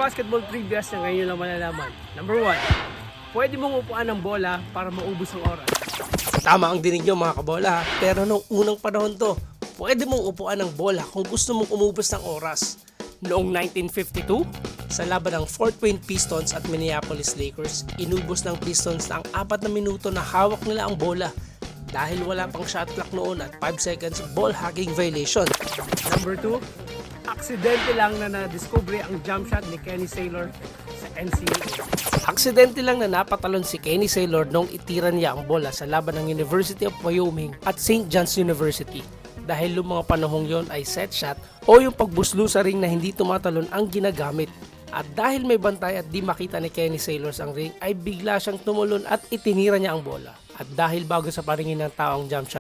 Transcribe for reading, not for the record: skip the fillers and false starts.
basketball trivia na ngayon lang malalaman. Number 1, pwede mong upuan ng bola para maubos ang oras. Tama ang dinig nyo mga kabola, pero nung unang panahon to, pwede mong upuan ng bola kung gusto mong umubos ng oras. Noong 1952, sa laban ng Fort Wayne Pistons at Minneapolis Lakers, inubos ng Pistons na ang 4 na minuto na hawak nila ang bola dahil wala pang shot clock noon at 5 seconds ball hacking violation. Number 2, aksidente lang na na-discover ang jump shot ni Kenny Saylor sa NCAA. Aksidente lang na napatalon si Kenny Saylor nung itira niya ang bola sa laban ng University of Wyoming at St. John's University. Dahil yung mga panahong yon ay set shot o yung pagbuslo sa ring na hindi tumatalon ang ginagamit. At dahil may bantay at di makita ni Kenny Saylor ang ring ay bigla siyang tumulon at itinira niya ang bola. At dahil bago sa paningin ng tao ang jump shot,